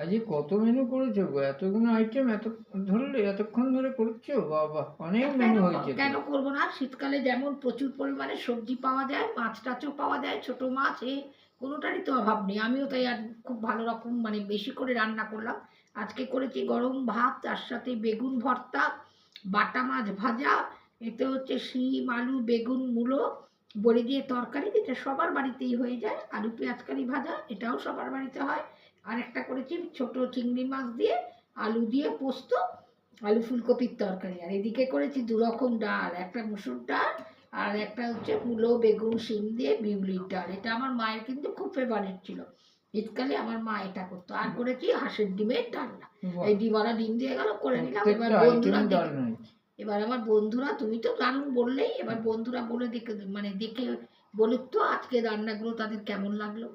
আজকে কত মেনু করেছো গো? এতগুলো আইটেম ধরলে এতক্ষণ ধরে করছো? বাবা, অনেক মেনু হয়েছে তো। কেন করবো না? শীতকালে যেমন প্রচুর পরিমাণে সবজি পাওয়া যায়, মাছ টাছও পাওয়া যায়, ছোট মাছ কোনোটারই তো অভাব নেই। আমিও তাই আর খুব ভালো রকম মানে বেশি করে রান্না করলাম। আজকে করেছি গরম ভাত, তার সাথে বেগুন ভর্তা, বাটা মাছ ভাজা, এতে হচ্ছে শিম, আলু, বেগুন, মূলো, বড়ি দিয়ে তরকারি, যেটা সবার বাড়িতেই হয়ে যায়। আলু পেঁয়াজকালি ভাজা, এটাও সবার বাড়িতে হয়। আরেকটা করেছি ছোট চিংড়ি মাছ দিয়ে আলু দিয়ে পোস্ত, আলু ফুলকপির তরকারি। আর এদিকে করেছি দুরকম ডাল, একটা মুসুর ডাল আর একটা হচ্ছে মূলো, বেগুন, শিম দিয়ে বিউলির ডাল। এটা আমার মায়ের কিন্তু খুব ফেভারিট ছিল। শীতকালে আমার মা এটা করতো। আর করেছি হাঁসের ডিমের ডালনা। বাহ, এই ডিমওয়ালা ডিম দিয়ে গেল করে নিলাম। এবার প্রত্যেকটা বন্ধুরা আইটেমই দেখে, দারুণ হয়েছে। এবার আমার বন্ধুরা, তুমি তো দারুণ বললেই, এবার বন্ধুরা বলে দেখে মানে দেখে বলুক তো আজকে রান্নাগুলো তাদের কেমন লাগলো।